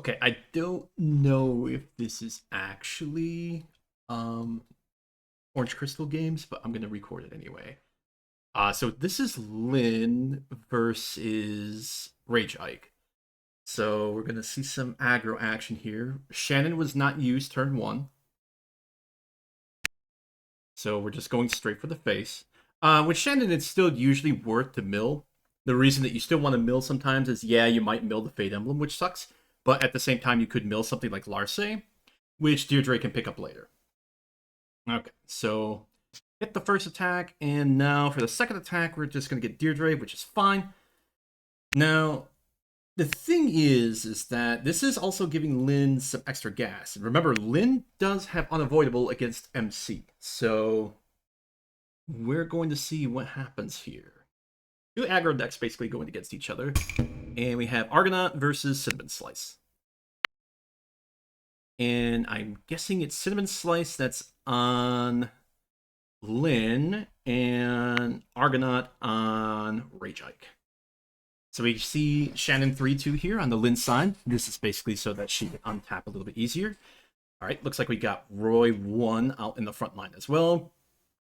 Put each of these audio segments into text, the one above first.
Okay, I don't know if this is actually um Orange Crystal Games, but I'm gonna record it anyway. So this is Lynn versus Rage Ike. So we're gonna see some aggro action here. Shannon was not used turn one, so we're just going straight for the face. With Shannon, it's still usually worth to mill. The reason that you still want to mill sometimes is, yeah, you might mill the Fate Emblem, which sucks, but at the same time, you could mill something like Larce, which Deirdre can pick up later. Okay, so hit the first attack, and now for the second attack, we're just going to get Deirdre, which is fine. Now, the thing is that this is also giving Lynn some extra gas. And remember, Lynn does have unavoidable against MC, so we're going to see what happens here. Two aggro decks basically going against each other, and we have Argonaut versus CinnamonSlice. And I'm guessing it's CinnamonSlice that's on Lynn and Argonaut on Rage Ike. So we see Shannon 3-2 here on the Lynn side. This is basically so that she can untap a little bit easier. All right, looks like we got Roy 1 out in the front line as well,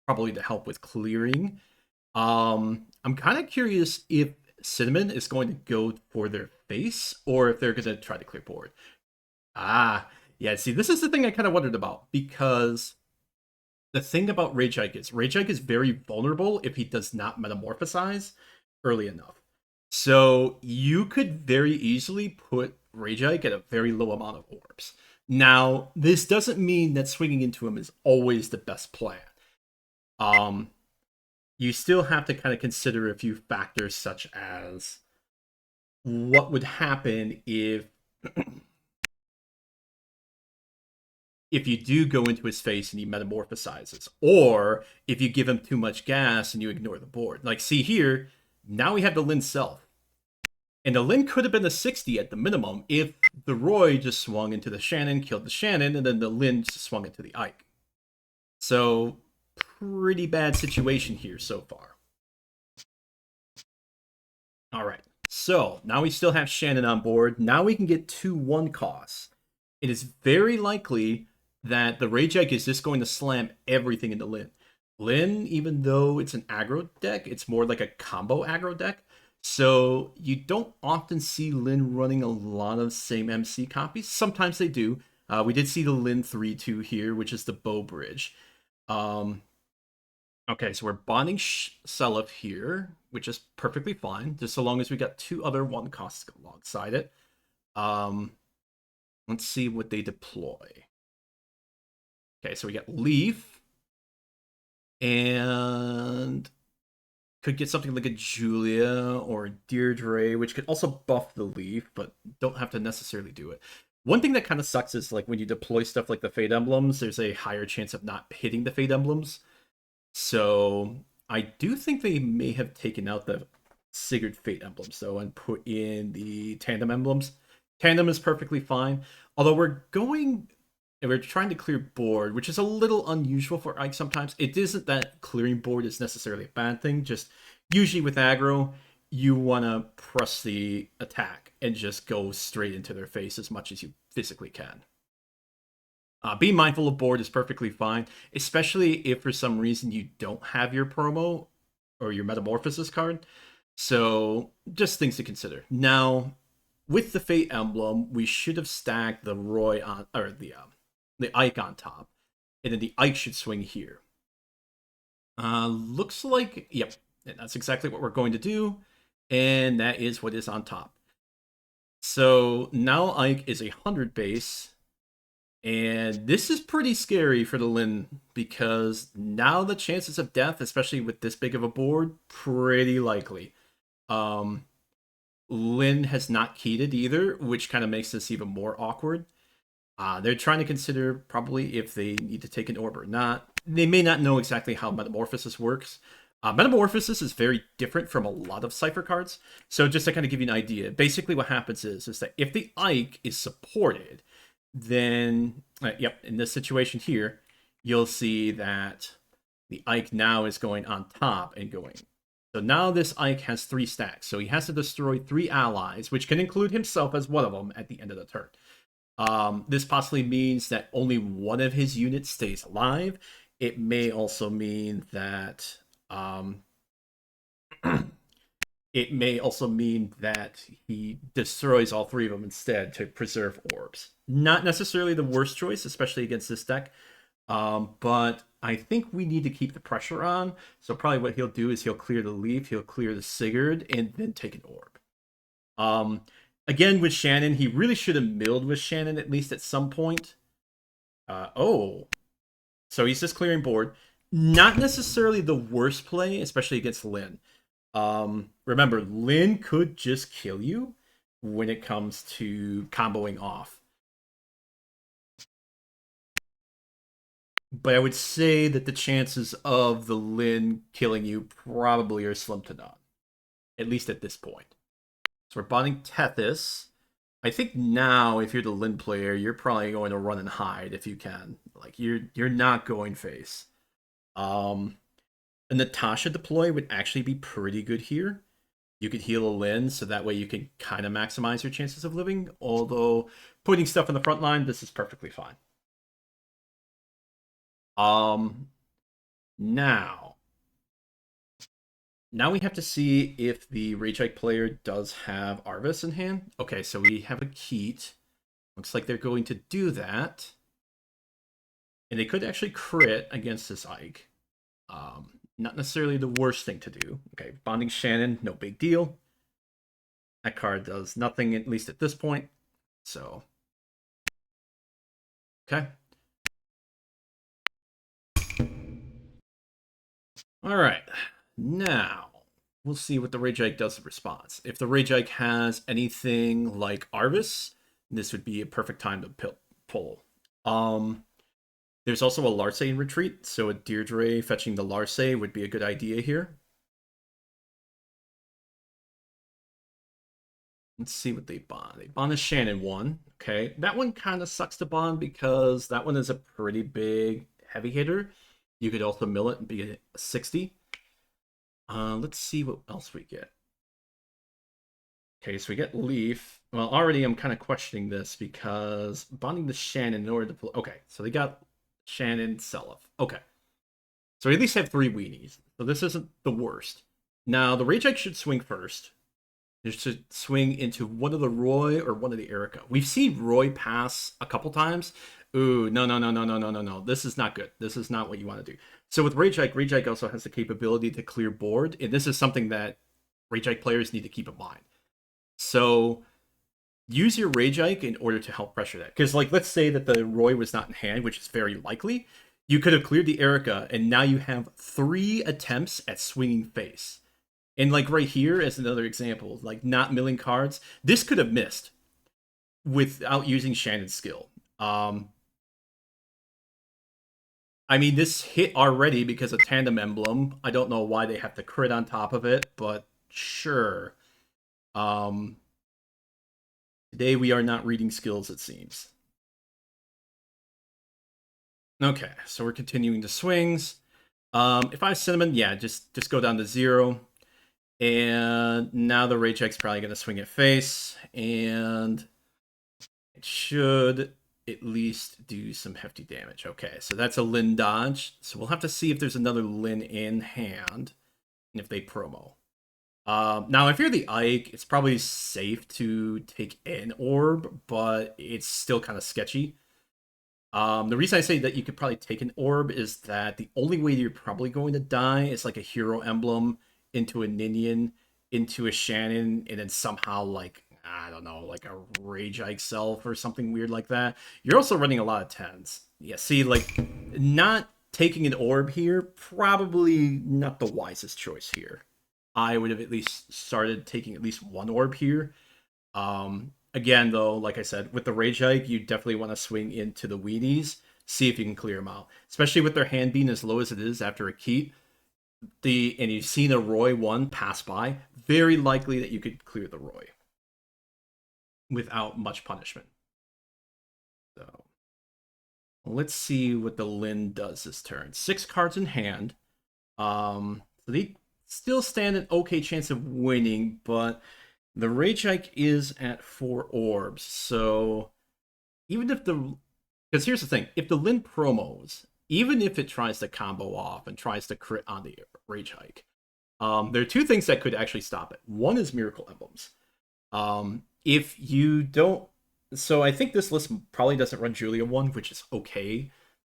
probably to help with clearing. I'm kind of curious if Cinnamon is going to go for their face or if they're going to try to clear board. Yeah, see, this is the thing I kind of wondered about, because the thing about Rage Ike is very vulnerable if he does not metamorphosize early enough. So you could very easily put Rage Ike at a very low amount of orbs. Now, this doesn't mean that swinging into him is always the best plan. You still have to kind of consider a few factors, such as what would happen if you do go into his face and he metamorphosizes, or if you give him too much gas and you ignore the board. Like, see here, now we have the Lynn self. And the Lynn could have been a 60 at the minimum if the Roy just swung into the Shannon, killed the Shannon, and then the Lynn just swung into the Ike. So, pretty bad situation here so far. All right. So, now we still have Shannon on board. Now we can get 2-1 costs. It is very likely that the Rage Ike is just going to slam everything into Lynn. Lynn, even though it's an aggro deck, it's more like a combo aggro deck. So you don't often see Lynn running a lot of same MC copies. Sometimes they do. We did see the Lynn 3-2 here, which is the Bow Bridge. Okay, so we're bonding Seliph here, which is perfectly fine, just so long as we got two other 1 costs alongside it. Let's see what they deploy. Okay, so we got Leaf, and could get something like a Julia or a Deirdre, which could also buff the Leaf, but don't have to necessarily do it. One thing that kind of sucks is, like, when you deploy stuff like the Fate Emblems, there's a higher chance of not hitting the Fate Emblems. So I do think they may have taken out the Sigurd Fate Emblems, though, and put in the Tandem Emblems. Tandem is perfectly fine, although we're trying to clear board, which is a little unusual for Ike sometimes. It isn't that clearing board is necessarily a bad thing, just usually with aggro, you want to press the attack and just go straight into their face as much as you physically can. Being mindful of board is perfectly fine, especially if for some reason you don't have your promo or your metamorphosis card. So just things to consider. Now, with the Fate Emblem, we should have stacked the Roy on, or the Ike on top, and then the Ike should swing here. Looks like, yep, that's exactly what we're going to do, and that is what is on top. So now Ike is 100 base, and this is pretty scary for the Lynn, because now the chances of death, especially with this big of a board, pretty likely. Lynn has not keyed it either, which kind of makes this even more awkward. They're trying to consider probably if they need to take an orb or not. They may not know exactly how Metamorphosis works. Metamorphosis is very different from a lot of Cipher cards. So just to kind of give you an idea, basically what happens is that if the Ike is supported, then, yep, in this situation here, you'll see that the Ike now is going on top and going So now this Ike has 3 stacks. So he has to destroy 3 allies, which can include himself as one of them at the end of the turn. This possibly means that only one of his units stays alive. It may also mean that it may also mean that he destroys all 3 of them instead to preserve orbs. Not necessarily the worst choice, especially against this deck. But I think we need to keep the pressure on. So probably what he'll do is he'll clear the Leaf, he'll clear the Sigurd, and then take an orb. Again, with Shannon, he really should have milled with Shannon at least at some point. Oh, so he's just clearing board. Not necessarily the worst play, especially against Lyn. Remember, Lyn could just kill you when it comes to comboing off. But I would say that the chances of the Lyn killing you probably are slim to none, at least at this point. So we're bonding Tethys. I think now, if you're the Lyn player, you're probably going to run and hide if you can. Like you're not going face. A Natasha deploy would actually be pretty good here. You could heal a Lyn, so that way you can kind of maximize your chances of living. Although putting stuff in the front line, this is perfectly fine. Now we have to see if the Rageite player does have Arvis in hand. Okay, so we have a Keat. Looks like they're going to do that. And they could actually crit against this Ike. Not necessarily the worst thing to do. Okay, bonding Shannon, no big deal. That card does nothing, at least at this point. So, okay. All right, now we'll see what the Rageite does in response. If the Rageite has anything like Arvis, this would be a perfect time to pull. There's also a Larce in retreat, so a Deirdre fetching the Larce would be a good idea here. Let's see what they bond. They bond a Shannon one. Okay, that one kind of sucks to bond because that one is a pretty big heavy hitter. You could also mill it and be a 60. Let's see what else we get. Okay, so we get Leaf. Well, already I'm kind of questioning this because bonding the Shannon in order to... Okay, so they got Shannon, Seliph. Okay. So we at least have 3 weenies. So this isn't the worst. Now, the Rageite should swing first. They should swing into one of the Roy or one of the Erica. We've seen Roy pass a couple times. Ooh, no. This is not good. This is not what you want to do. So with Rageite also has the capability to clear board, and this is something that Rageite players need to keep in mind. So use your Rageite in order to help pressure that. Because, like, let's say that the Roy was not in hand, which is very likely. You could have cleared the Erica, and now you have 3 attempts at swinging face. And, like, right here as another example, like, not milling cards. This could have missed without using Shannon's skill. I mean, this hit already because of Tandem Emblem. I don't know why they have to crit on top of it, but sure. Today we are not reading skills, it seems. Okay, so we're continuing the swings. If I have Cinnamon, yeah, just go down to 0. And now the Rageite's probably going to swing at face, and it should at least do some hefty damage. Okay, so that's a Lyn dodge. So we'll have to see if there's another Lyn in hand, and if they promo. Now, if you're the Ike, it's probably safe to take an orb, but it's still kind of sketchy. The reason I say that you could probably take an orb is that the only way you're probably going to die is like a hero emblem into a Ninian, into a Shannon, and then somehow, like, I don't know, like a Rage Ike Self or something weird like that. You're also running a lot of 10s. Yeah, see, like, not taking an orb here, probably not the wisest choice here. I would have at least started taking at least 1 orb here. Again, though, like I said, with the Rage Ike, you definitely want to swing into the weenies, see if you can clear them out. Especially with their hand being as low as it is after a Keat. And you've seen a Roy 1 pass by, very likely that you could clear the Roy without much punishment. So let's see what the Lyn does this turn. 6 cards in hand. So they still stand an okay chance of winning, but the Rage Hike is at 4 orbs, so even if the... Because here's the thing, if the Lin promos, even if it tries to combo off and tries to crit on the Rage Hike, there are two things that could actually stop it. One is Miracle Emblems. If you don't... So I think this list probably doesn't run Julia one, which is okay.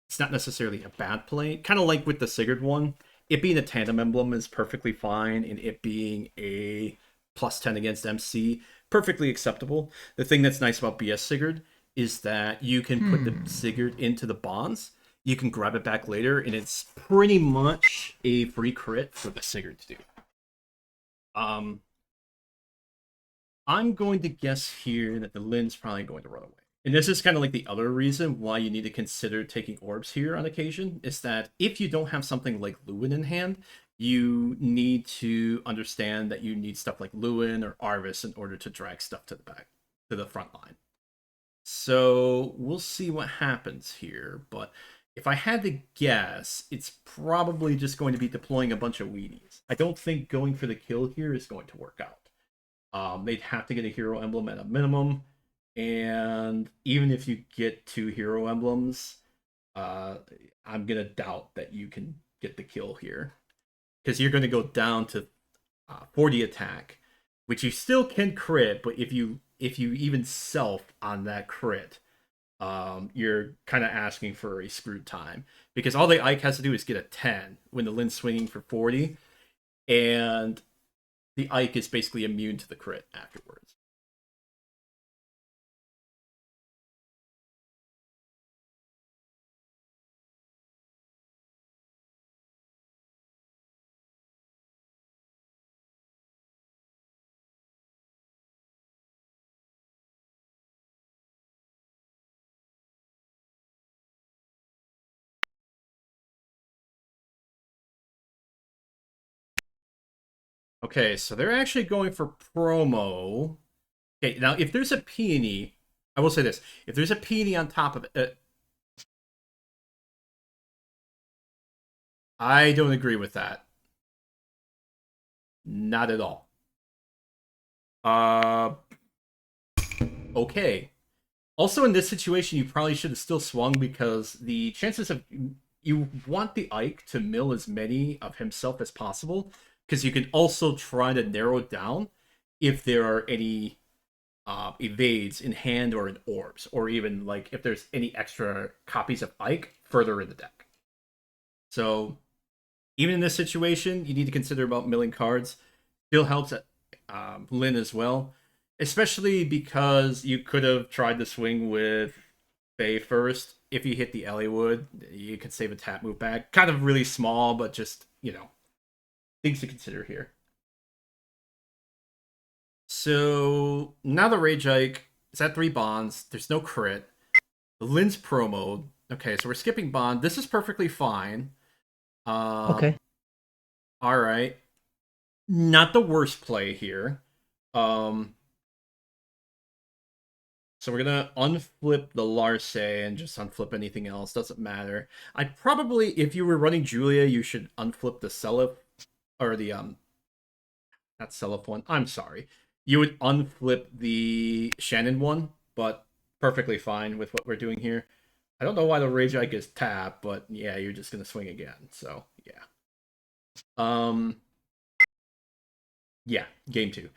It's not necessarily a bad play. Kind of like with the Sigurd one, it being a tandem emblem is perfectly fine, and it being a +10 against MC, perfectly acceptable. The thing that's nice about BS Sigurd is that you can put the Sigurd into the bonds, you can grab it back later, and it's pretty much a free crit for the Sigurd to do. I'm going to guess here that the Lin's probably going to run away. And this is kind of like the other reason why you need to consider taking orbs here on occasion, is that if you don't have something like Lewin in hand, you need to understand that you need stuff like Lewin or Arvis in order to drag stuff to the back, to the front line. So we'll see what happens here, but if I had to guess, it's probably just going to be deploying a bunch of weenies. I don't think going for the kill here is going to work out. They'd have to get a hero emblem at a minimum, and even if you get 2 hero emblems, I'm gonna doubt that you can get the kill here, because you're going to go down to 40 attack, which you still can crit, but if you even self on that crit, you're kind of asking for a screwed time, because all the Ike has to do is get a 10 when the Lin's swinging for 40, and the Ike is basically immune to the crit afterwards. Okay, so they're actually going for promo. Okay, now if there's a peony, I will say this: if there's a peony on top of it, I don't agree with that. Not at all. Uh, okay. Also, in this situation, you probably should have still swung, because the chances of... You want the Ike to mill as many of himself as possible, because you can also try to narrow down if there are any evades in hand or in orbs, or even like if there's any extra copies of Ike further in the deck. So even in this situation, you need to consider about milling cards. Still helps at Lin as well, especially because you could have tried to swing with Faye first. If you hit the Elliewood, you could save a tap move back. Kind of really small, but just, things to consider here. So now the Rage Ike is at 3 bonds. There's no crit. The Lin's promo. Okay, so we're skipping bond. This is perfectly fine. Okay. All right. Not the worst play here. So we're gonna unflip the Larce and just unflip anything else. Doesn't matter. I'd probably, if you were running Julia, you should unflip the Celif, or the not Celif one. I'm sorry. You would unflip the Shannon one, but perfectly fine with what we're doing here. I don't know why the Rage Ike is tapped, but yeah, you're just gonna swing again. So yeah. Yeah, game 2.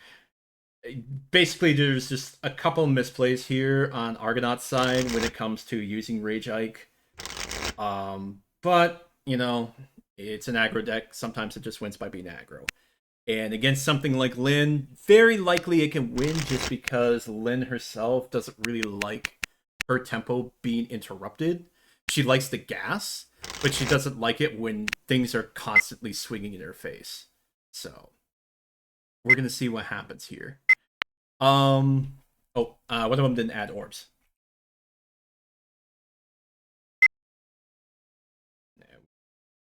Basically, there's just a couple misplays here on Argonaut's side when it comes to using Rage Ike. But, it's an aggro deck. Sometimes it just wins by being aggro. And against something like Lin, very likely it can win just because Lin herself doesn't really like her tempo being interrupted. She likes the gas, but she doesn't like it when things are constantly swinging in her face. So, we're going to see what happens here. One of them didn't add orbs.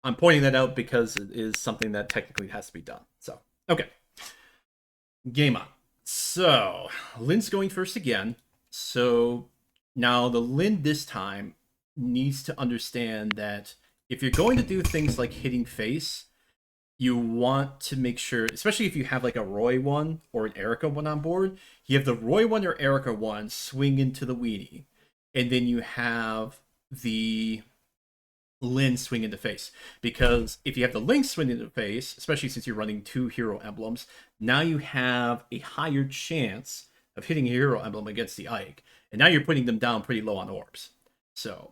I'm pointing that out because it is something that technically has to be done. So, okay. Game on. So, Lin's going first again. So, now the Lin this time needs to understand that if you're going to do things like hitting face, you want to make sure, especially if you have like a Roy one or an Erica one on board, you have the Roy one or Erica one swing into the weenie, and then you have the Lyn swing into face. Because if you have the Link swing into face, especially since you're running 2 hero emblems, now you have a higher chance of hitting a hero emblem against the Ike. And now you're putting them down pretty low on orbs. So,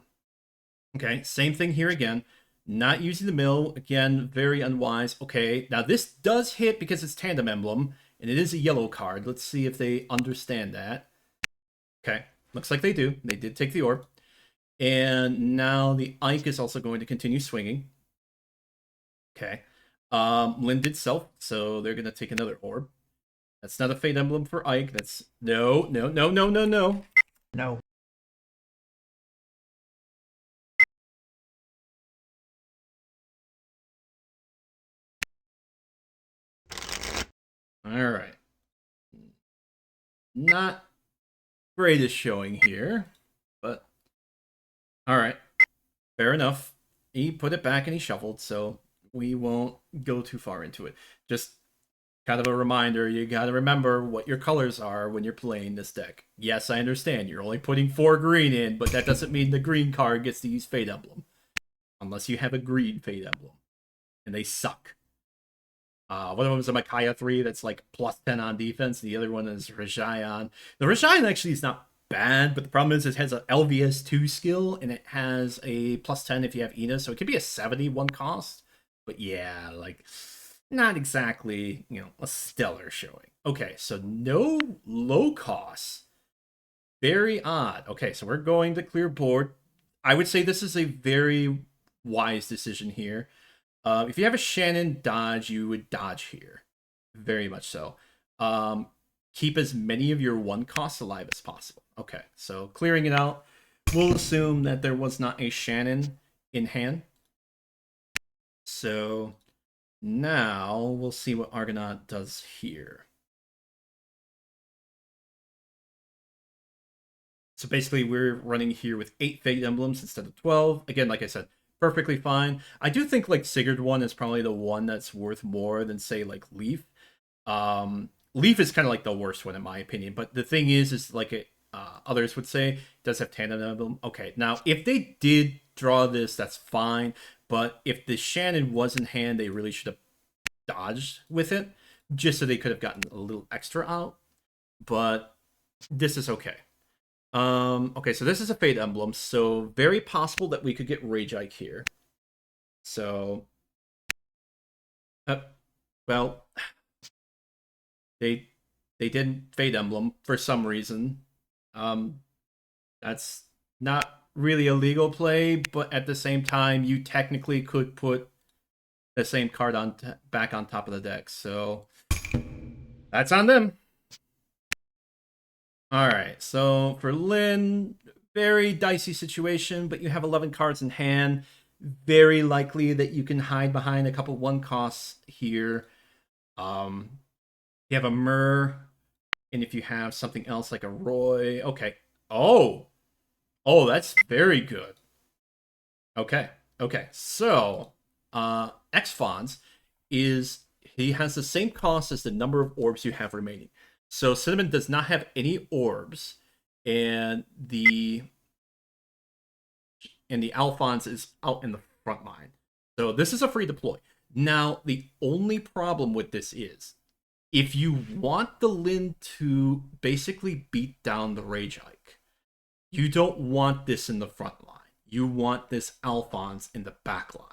okay, same thing here again. Not using the mill, again, very unwise. Okay, now this does hit because it's tandem emblem, and it is a yellow card. Let's see if they understand that. Okay, looks like they do. They did take the orb. And now the Ike is also going to continue swinging. Okay. Lyn did self, so they're going to take another orb. That's not a Fate Emblem for Ike. That's... No, no, no, no, no, no. No. Alright. Not greatest showing here, but... Alright. Fair enough. He put it back and he shuffled, so we won't go too far into it. Just kind of a reminder, you gotta remember what your colors are when you're playing this deck. Yes, I understand, you're only putting 4 green in, but that doesn't mean the green card gets to use Fate Emblem. Unless you have a green Fate Emblem. And they suck. One of them is a Micaiah 3 that's like plus 10 on defense. The other one is Rajayan. The Rajayan actually is not bad, but the problem is it has an LVS 2 skill, and it has a plus 10 if you have Ina, so it could be a 71 cost. But yeah, like, not exactly, a stellar showing. Okay, so no low costs. Very odd. Okay, so we're going to clear board. I would say this is a very wise decision here. If you have a Shannon dodge, you would dodge here. Very much so. Keep as many of your 1 costs alive as possible. Okay, so clearing it out. We'll assume that there was not a Shannon in hand. So now we'll see what Argonaut does here. So basically we're running here with 8 Fate Emblems instead of 12. Again, like I said, perfectly fine. I do think like Sigurd one is probably the one that's worth more than say like Leaf. Leaf is kind of like the worst one in my opinion. But the thing is like others would say, it does have tandem emblem. Okay, now if they did draw this, that's fine. But if the Shannon was in hand, they really should have dodged with it, just so they could have gotten a little extra out. But this is okay. Okay, so this is a Fate Emblem, so very possible that we could get Rage Ike here. So, well, they didn't Fate Emblem for some reason. That's not really a legal play, but at the same time, you technically could put the same card on back on top of the deck. So that's on them. All right, so for Lyn, very dicey situation, but you have 11 cards in hand. Very likely that you can hide behind a couple 1 costs here. You have a Myrrh, and if you have something else like a Roy, okay. Oh, that's very good. Okay, so X-Fonz he has the same cost as the number of orbs you have remaining. So Cinnamon does not have any orbs, and the Alphonse is out in the front line. So this is a free deploy. Now, the only problem with this is, if you want the Lyn to basically beat down the Rage Ike, you don't want this in the front line. You want this Alphonse in the back line.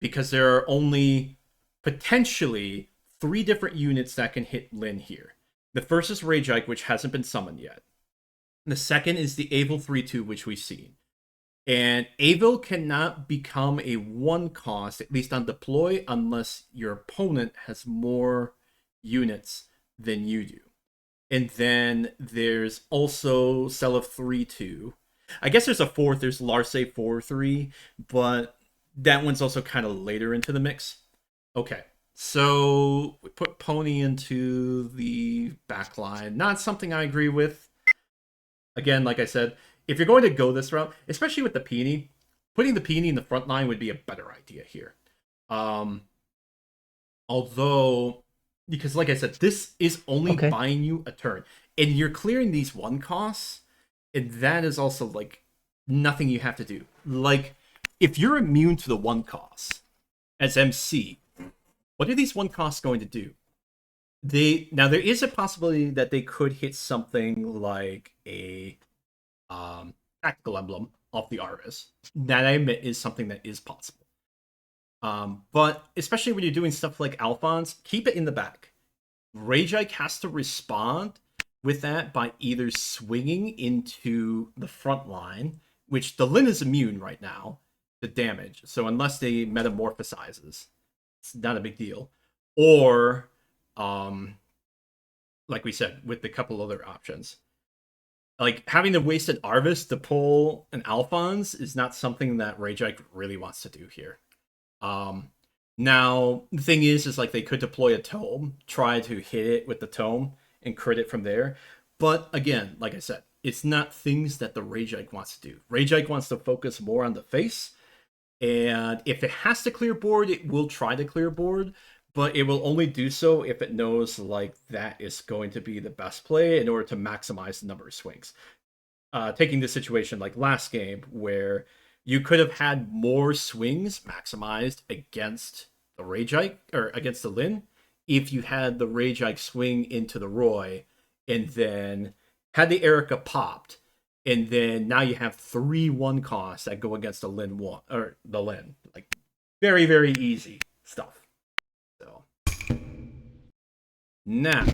Because there are only potentially 3 different units that can hit Lyn here. The first is Rage Ike, which hasn't been summoned yet. The second is the Avil 3-2, which we've seen. And Avil cannot become a 1 cost, at least on deploy, unless your opponent has more units than you do. And then there's also Cell of 3-2. I guess there's a 4th, there's Larce 4-3, but that one's also kind of later into the mix. Okay, so we put Pony into the back line. Not something I agree with. Again, like I said, if you're going to go this route, especially with the Peony, putting the Peony in the front line would be a better idea here. Although, because like I said, this is only Okay. buying you a turn, and you're clearing these 1 costs, and that is also like nothing you have to do. Like, if you're immune to the 1 cost as MC, what are these 1 costs going to do? They now there is a possibility that they could hit something like a tactical emblem off the Arvis. That I admit is something that is possible. But especially when you're doing stuff like Alphonse, keep it in the back. Rageike has to respond with that by either swinging into the front line, which the Lin is immune right now to damage. So unless they metamorphosizes, it's not a big deal. Or, um, like we said, with a couple other options. Like having to waste an Arvis to pull an Alphonse is not something that Rageike really wants to do here. Um, Now the thing is like they could deploy a tome, try to hit it with the tome and crit it from there. But again, like I said, it's not things that the Rageike wants to do. Rageike wants to focus more on the face, and if it has to clear board, it will try to clear board, but it will only do so if it knows like that is going to be the best play in order to maximize the number of swings. Taking the situation like last game where you could have had more swings maximized against the Rageike or against the Lin if you had the Rageike swing into the Roy and then had the Erica popped, and then now you have 3 1 costs that go against the Lin one or the Lin. Like very, very easy stuff. So now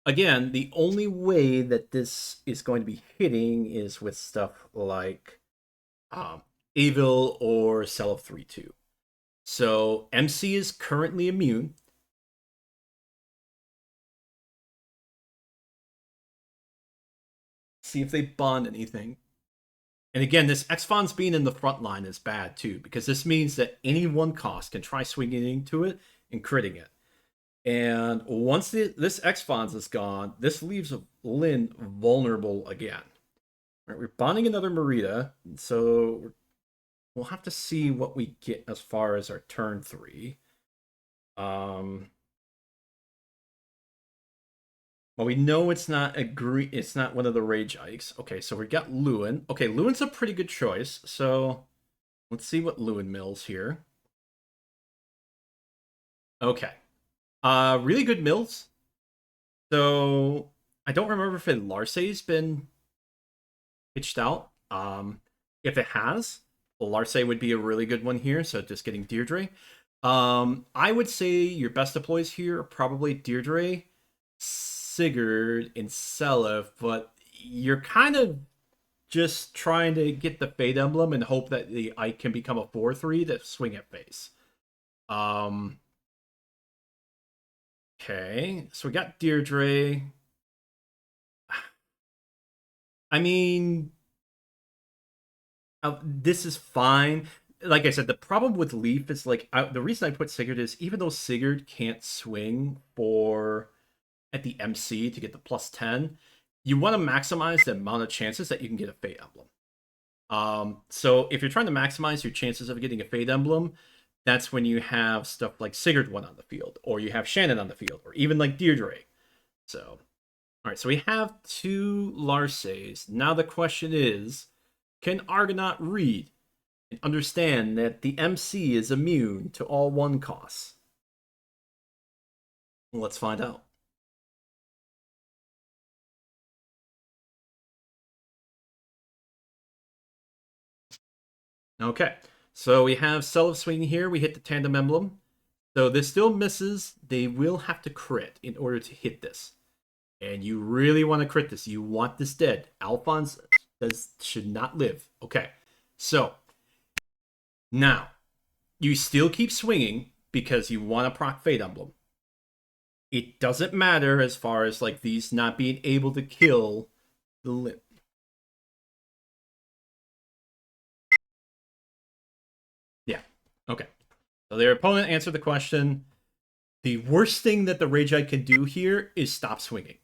again, the only way that this is going to be hitting is with stuff like Evil or Cell of 3-2. So MC is currently immune. See if they bond anything. And again, this X-Fon's being in the front line is bad too, because this means that any 1 cost can try swinging into it and critting it. And once this X-Fon's is gone, this leaves Lin vulnerable again. All right, we're bonding another Merida, so we'll have to see what we get as far as our turn 3. Um, well, we know it's not one of the Rage Ikes. Okay, so we got Lewin. Okay, Lewin's a pretty good choice. So let's see what Lewin mills here. Okay. Really good mills. So I don't remember if Larce's been pitched out. If it has, Larce would be a really good one here. So just getting Deirdre. I would say your best deploys here are probably Deirdre, Sigurd, and Selef, but you're kind of just trying to get the Fate Emblem and hope that the Ike can become a 4/3 to swing at face. Um, okay, so we got Deirdre. I mean, this is fine. Like I said, the problem with Leaf is like the reason I put Sigurd is even though Sigurd can't swing for at the MC to get the +10, you want to maximize the amount of chances that you can get a Fate Emblem. So if you're trying to maximize your chances of getting a Fate Emblem, that's when you have stuff like Sigurd one on the field, or you have Shannon on the field, or even like Deirdre. So, all right, so we have 2 Larces. Now the question is, can Argonaut read and understand that the MC is immune to all 1 costs? Let's find out. Okay, so we have Cell of Swing here. We hit the Tandem Emblem. So this still misses. They will have to crit in order to hit this. And you really want to crit this. You want this dead. Alphonse should not live. Okay, so now you still keep swinging because you want to proc Fate Emblem. It doesn't matter as far as like these not being able to kill the lip. Yeah. Okay. So their opponent answered the question. The worst thing that the Rageite can do here is stop swinging.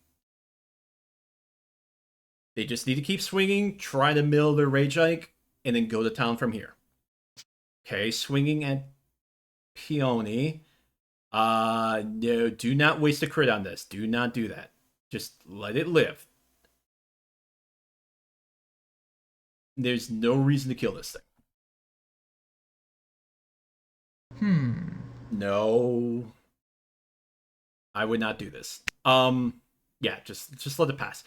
They just need to keep swinging, try to mill their Rageite, and then go to town from here. Okay, swinging at Peony. No, do not waste a crit on this. Do not do that. Just let it live. There's no reason to kill this thing. No. I would not do this. Yeah, just let it pass.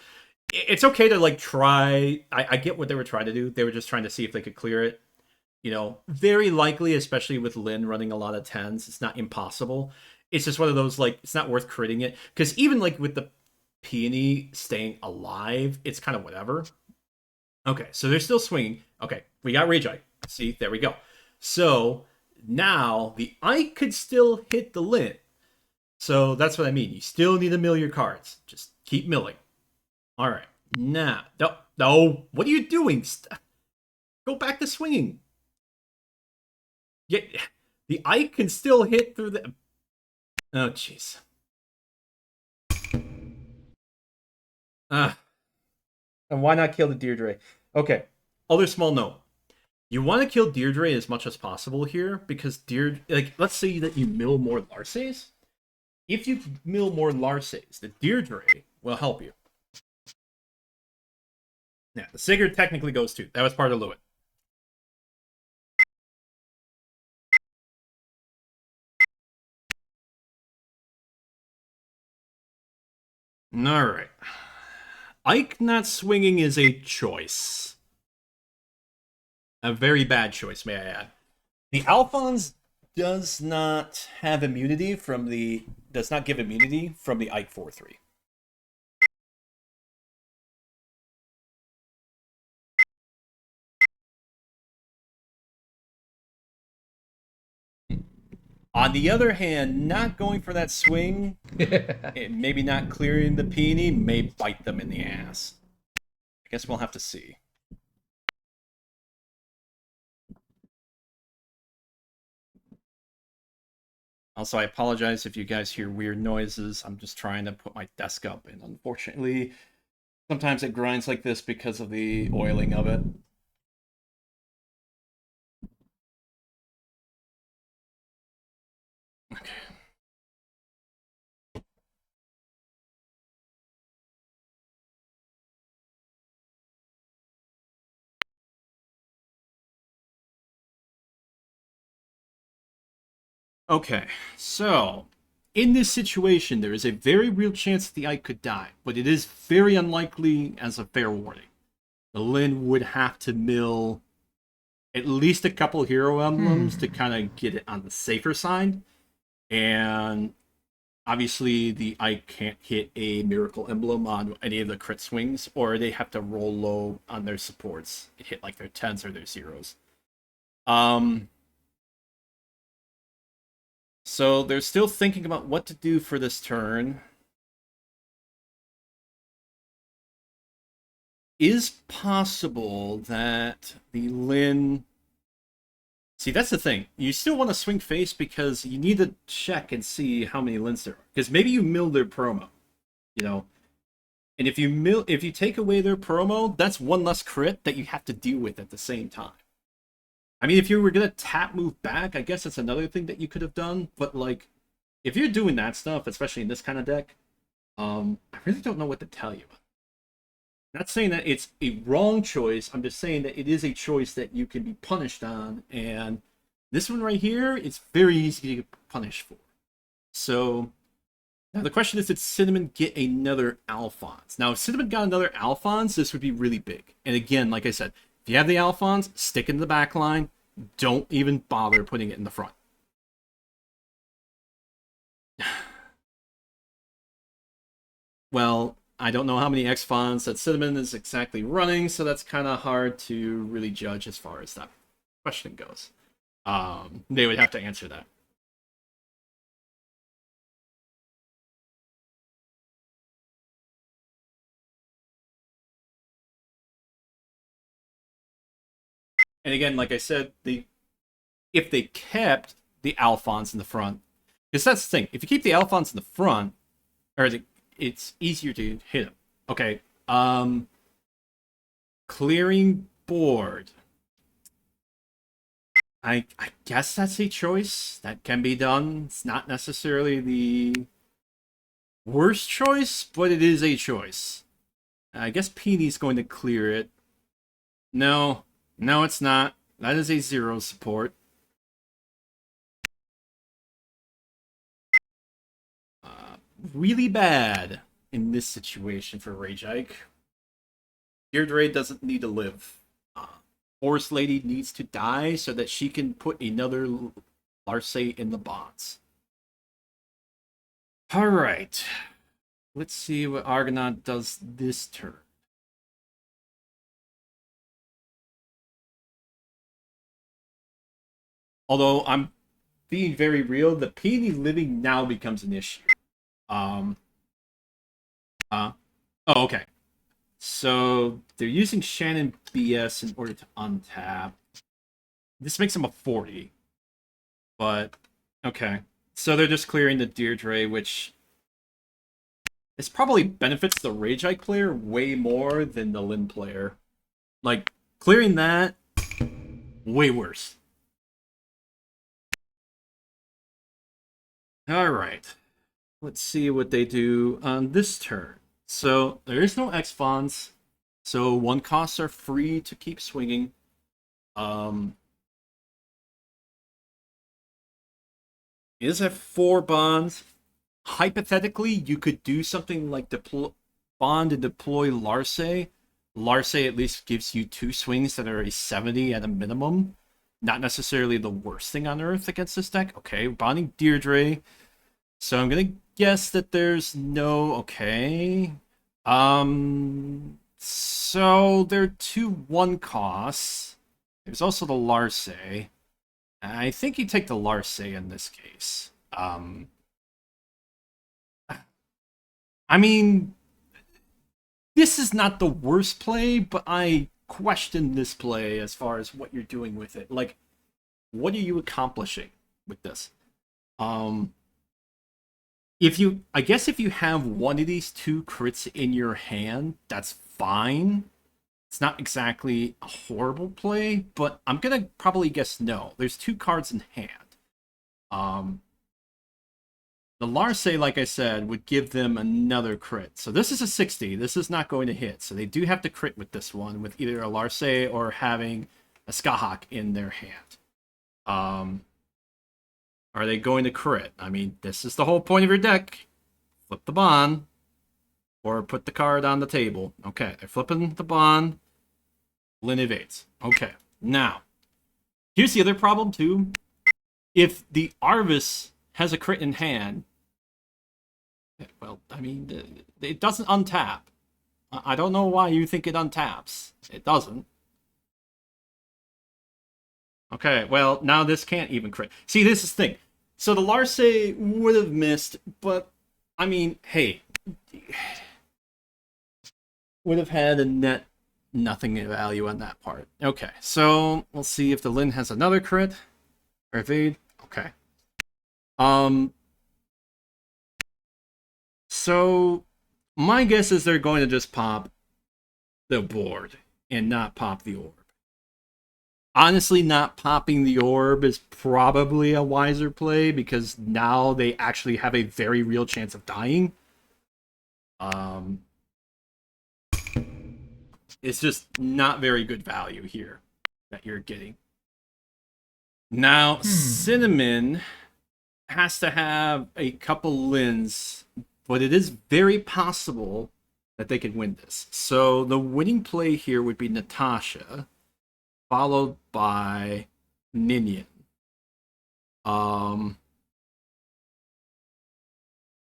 It's okay to like try. I get what they were trying to do. They were just trying to see if they could clear it. You know, very likely, especially with Lynn running a lot of 10s, it's not impossible. It's just one of those, like, it's not worth critting it. Because even, like, with the Peony staying alive, it's kind of whatever. Okay, so they're still swinging. Okay, we got Rage Ike. See, there we go. So, now, the Ike could still hit the Lynn. So, that's what I mean. You still need to mill your cards. Just keep milling. All right. Now, no, what are you doing? Go back to swinging. Yeah, the Ike can still hit through the... Oh, jeez. And why not kill the Deirdre? Okay, other small note. You want to kill Deirdre as much as possible here, because Deirdre... Like, let's say that you mill more Larces. If you mill more Larces, the Deirdre will help you. Yeah, the Sigurd technically goes too. That was part of Lewis. Alright. Ike not swinging is a choice. A very bad choice, may I add. The Alphonse does not have immunity from the... Does not give immunity from the Ike 4-3. On the other hand, not going for that swing, maybe not clearing the Peony, may bite them in the ass. I guess we'll have to see. Also, I apologize if you guys hear weird noises. I'm just trying to put my desk up, and unfortunately, sometimes it grinds like this because of the oiling of it. Okay. Okay, so in this situation, there is a very real chance that the Ike could die, but it is very unlikely as a fair warning. The Lynn would have to mill at least a couple hero emblems to kind of get it on the safer side. And obviously, the Ike can't hit a miracle emblem on any of the crit swings, or they have to roll low on their supports and hit like their 10s or their 0s. So they're still thinking about what to do for this turn. Is possible that the Lynn... See, that's the thing. You still want to swing face because you need to check and see how many Lynns there are. Because maybe you mill their promo, you know? And if you take away their promo, that's one less crit that you have to deal with at the same time. I mean, if you were gonna tap move back, I guess that's another thing that you could have done. But like, if you're doing that stuff, especially in this kind of deck, I really don't know what to tell you. I'm not saying that it's a wrong choice. I'm just saying that it is a choice that you can be punished on, and this one right here, it's very easy to get punished for. So now the question is, did Cinnamon get another Alphonse? Now, if Cinnamon got another Alphonse, this would be really big. And again, like I said, if you have the Alphonse, stick it in the back line. Don't even bother putting it in the front. Well, I don't know how many X-Fonts that Cinnamon is exactly running, so that's kind of hard to really judge as far as that question goes. They would have to answer that. And again, like I said, if they kept the Alphonse in the front, because that's the thing. If you keep the Alphonse in the front, it's easier to hit him. Okay. Clearing board. I guess that's a choice that can be done. It's not necessarily the worst choice, but it is a choice. I guess Peeny's going to clear it. No, no, it's not. That is a 0 support. Really bad in this situation for Rage Ike. Deirdre doesn't need to live. Forest Lady needs to die so that she can put another Larce in the bonds. Alright. Let's see what Argonaut does this turn. Although I'm being very real, the Peony living now becomes an issue. Oh, okay. So they're using Shannon BS in order to untap. This makes him a 40. But, okay. So they're just clearing the Deirdre, which this probably benefits the Rage Ike player way more than the Lyn player. Like, clearing that, way worse. Alright. Let's see what they do on this turn. So, there is no X-Fonts. So, 1 costs are free to keep swinging. It does have 4 bonds. Hypothetically, you could do something like bond and deploy Larce. Larce at least gives you 2 swings that are a 70 at a minimum. Not necessarily the worst thing on earth against this deck. Okay, bonding Deirdre. So I'm gonna guess that there's no... Okay. So there are 2 1 costs. There's also the Larce. I think you take the Larce in this case. I mean, this is not the worst play, but I question this play as far as what you're doing with it. Like, what are you accomplishing with this? I guess if you have one of these 2 crits in your hand, that's fine. It's not exactly a horrible play, but I'm gonna probably guess no. There's 2 cards in hand. The Larce, like I said, would give them another crit. So this is a 60. This is not going to hit. So they do have to crit with this one, with either a Larce or having a Skahawk in their hand. Are they going to crit? I mean, this is the whole point of your deck. Flip the bond, or put the card on the table. Okay, they're flipping the bond. Lyn evades. Okay, now, here's the other problem, too. If the Arvis has a crit in hand, well, I mean, it doesn't untap. I don't know why you think it untaps. It doesn't. Okay, well, now this can't even crit. See, this is the thing. So the Larce would have missed, but, I mean, hey. Would have had a net nothing value on that part. Okay, so we'll see if the Lyn has another crit. Or evade. Okay. So, my guess is they're going to just pop the board and not pop the orb. Honestly, not popping the orb is probably a wiser play because now they actually have a very real chance of dying. It's just not very good value here that you're getting. Now, Cinnamon has to have a couple Lyns, but it is very possible that they could win this. So the winning play here would be Natasha, followed by Ninian. And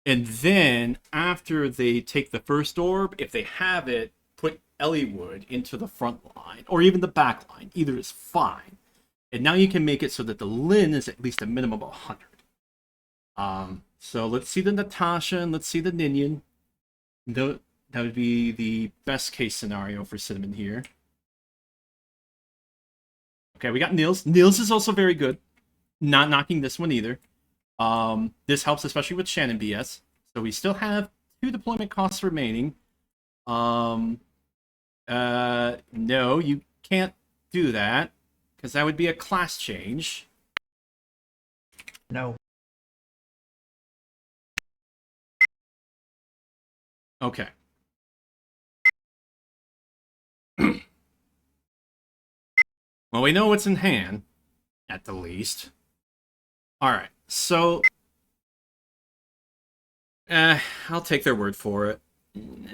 then after they take the first orb, if they have it, put Elliewood into the front line, or even the back line. Either is fine. And now you can make it so that the Lyn is at least a minimum of 100. So let's see the Natasha and let's see the Ninian. That would be the best case scenario for Cinnamon here. Okay, we got Nils. Nils is also very good. Not knocking this one either. This helps especially with Shannon BS. So we still have 2 deployment costs remaining. No, you can't do that. because that would be a class change. No. Okay. Well, we know what's in hand, at the least. Alright, so... I'll take their word for it.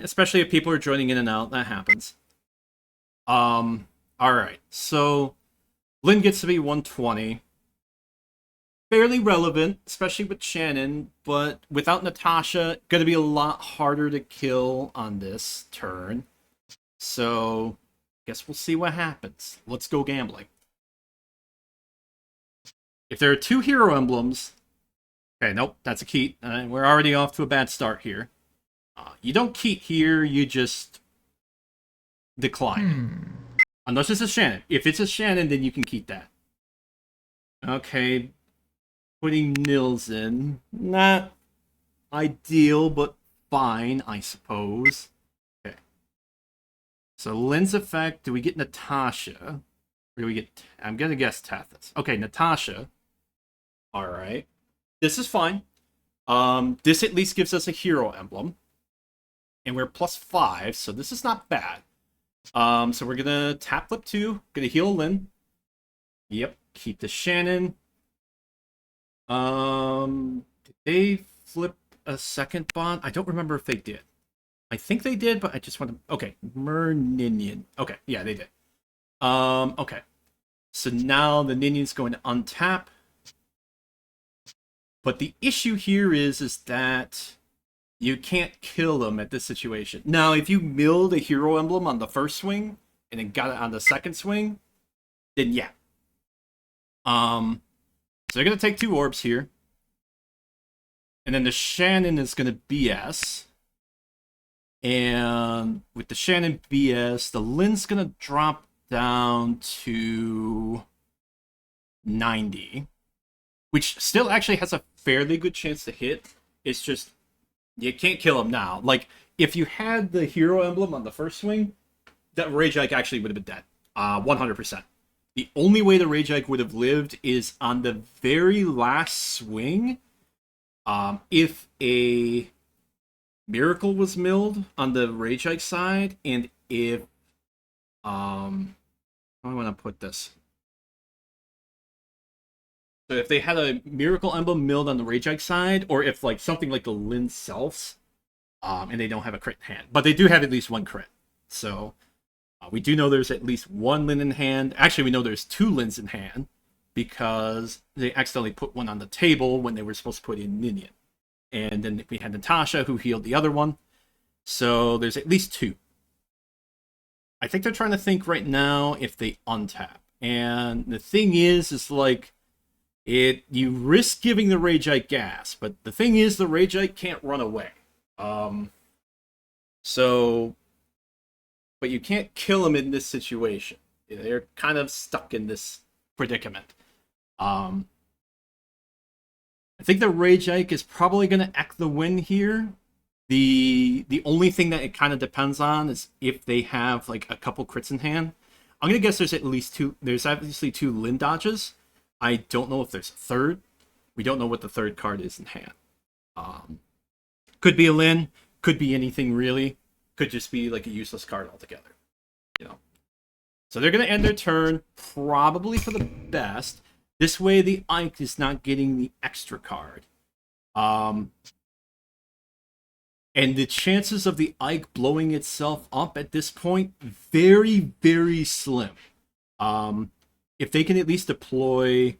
Especially if people are joining in and out, that happens. Alright, so... Lynn gets to be 120. Fairly relevant, especially with Shannon, but without Natasha, gonna be a lot harder to kill on this turn. So, guess we'll see what happens. Let's go gambling. If there are 2 hero emblems... Okay, nope, that's a keat. We're already off to a bad start here. You don't keat here, you just decline. Unless it's a Shannon. If it's a Shannon, then you can keat that. Okay, putting nils in. Not ideal, but fine, I suppose. Okay. So, Lynn's effect, do we get Natasha? Or do we get... I'm gonna guess Tethys. Okay, Natasha. Alright. This is fine. This at least gives us a hero emblem. And we're +5, so this is not bad. So we're gonna tap flip 2. Gonna heal Lynn. Yep, keep the Shannon. Did they flip a second bond? I don't remember if they did. I think they did, but I just want to... Okay, Ninian. Okay, yeah, they did. Okay. So now the Ninian's going to untap. But the issue here is that you can't kill them at this situation. Now, if you milled a hero emblem on the first swing and then got it on the second swing, then yeah. So they're going to take 2 orbs here. And then the Shannon is going to BS. And with the Shannon BS, the Lynn's going to drop down to 90. Which still actually has a fairly good chance to hit. It's just, you can't kill him now. Like, if you had the hero emblem on the first swing, that Rage Ike actually would have been dead. 100%. The only way the Rage Ike would have lived is on the very last swing. If a Miracle was milled on the Rage Ike side, and if... how do I want to put this? So if they had a Miracle Emblem milled on the Rage Ike side, or if like something like the Lynn Selfs, and they don't have a crit in hand. But they do have at least 1 crit. So we do know there's at least 1 Lynn in hand. Actually, we know there's 2 Lyns in hand, because they accidentally put 1 on the table when they were supposed to put in Ninian. And then we had Natasha, who healed the other one. So there's at least 2. I think they're trying to think right now if they untap. And the thing is like... you risk giving the Rage Ike gas, but the thing is the Rage Ike can't run away. But you can't kill him in this situation. They're kind of stuck in this predicament. I think the Rage Ike is probably going to act the win here. The only thing that it kind of depends on is if they have like a couple crits in hand. I'm going to guess there's at least 2. There's obviously 2 Lynn dodges. I don't know if there's a third. We don't know what the third card is in hand. Could be a Lynn. Could be anything really. Could just be like a useless card altogether. You know. So they're going to end their turn probably for the best. This way the Ike is not getting the extra card. And the chances of the Ike blowing itself up at this point, very, very slim. If they can at least deploy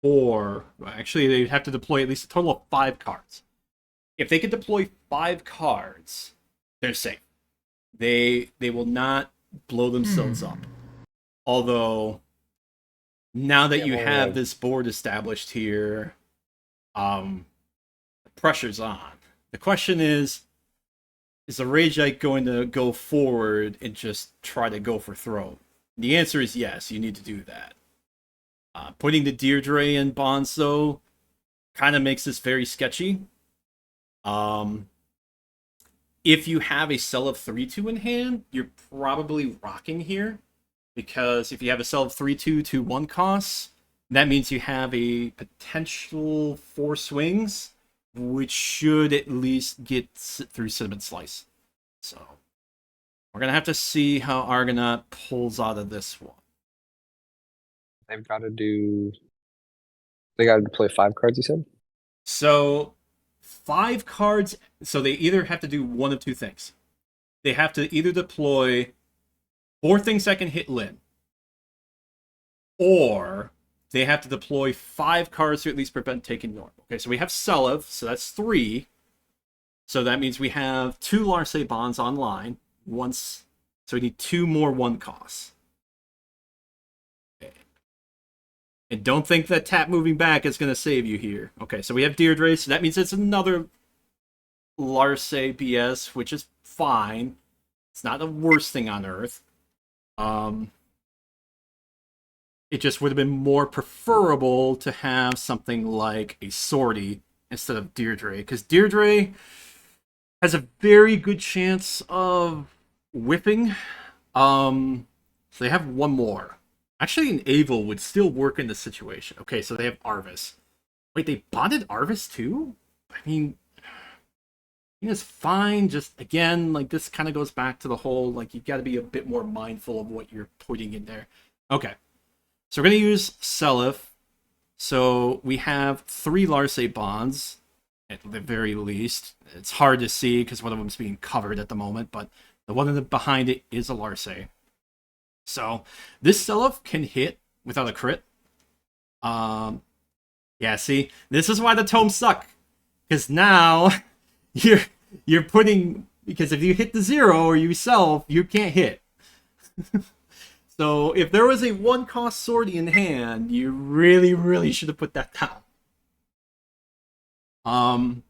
4... Actually, they'd have to deploy at least a total of 5 cards. If they can deploy 5 cards, they're safe. They will not blow themselves up. Although, now that you have this board established here, the pressure's on. The question is the Rage Ike going to go forward and just try to go for throw? The answer is yes, you need to do that. Putting the Deirdre in Bonzo kind of makes this very sketchy. If you have a cell of 3-2 in hand, you're probably rocking here. because if you have a cell of 3/2 2/1 costs, that means you have a potential 4 swings, which should at least get through CinnamonSlice. So we're gonna have to see how Argonaut pulls out of this one. They've got to do. They got to play 5 cards. You said. So 5 cards. So they either have to do one of two things. They have to either deploy 4 things that can hit Lyn, or they have to deploy 5 cards to at least prevent taking normal. Okay, so we have Selev, so that's 3. So that means we have 2 Larcey bonds online. Once, so we need 2 more 1 costs. Okay. And don't think that tap moving back is going to save you here. Okay, so we have Deirdre, so that means it's another Larcey BS, which is fine. It's not the worst thing on earth. It just would have been more preferable to have something like a sortie instead of Deirdre, because Deirdre has a very good chance of whipping. So they have 1 more. Actually, an Avil would still work in the situation. Okay, so they have Arvis. Wait, they bonded Arvis too? I mean, it's fine. Just, again, like, this kind of goes back to the whole, like, you've got to be a bit more mindful of what you're putting in there. Okay. So we're going to use Seliph. So we have 3 Larcey bonds, at the very least. It's hard to see because one of them's being covered at the moment, but the one behind it is a Larcey. So this Seliph can hit without a crit. Yeah, see? This is why the tomes suck. Because now you're putting... Because if you hit the 0 or you self, you can't hit. So if there was a 1-cost sortie in hand, you really, really should have put that down.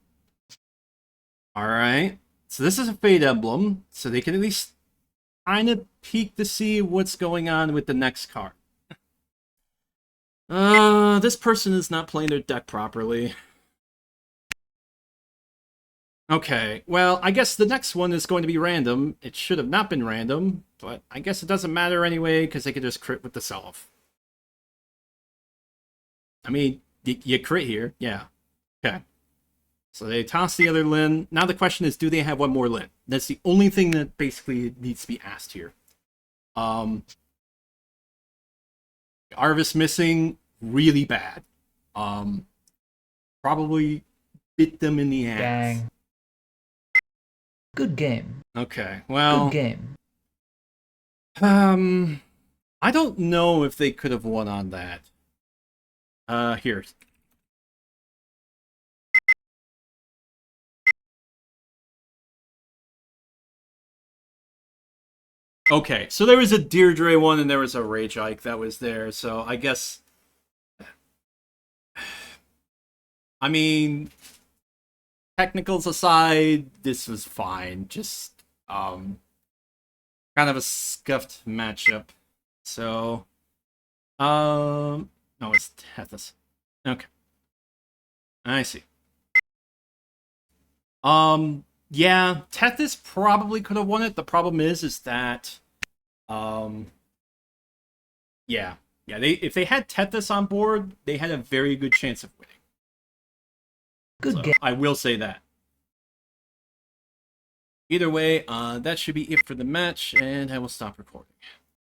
Alright. So this is a Fate Emblem, so they can at least kind of peek to see what's going on with the next card. This person is not playing their deck properly. Okay, well, I guess the next one is going to be random. It should have not been random, but I guess it doesn't matter anyway, because they could just crit with the self. I mean, you crit here, yeah. Okay. So they toss the other Lyn. Now the question is, do they have 1 more Lyn? That's the only thing that basically needs to be asked here. Arvis missing, really bad. Probably bit them in the ass. Dang. Good game. Okay, well... Good game. I don't know if they could have won on that. Here. Okay, so there was a Deirdre one and there was a Rage Ike that was there, so I guess... I mean... Technicals aside, this was fine. Just, kind of a scuffed matchup. So, no, it's Tethys. Okay. I see. Yeah, Tethys probably could have won it. The problem is that, yeah, if they had Tethys on board, they had a very good chance of winning. Good game. I will say that. Either way, that should be it for the match, and I will stop recording.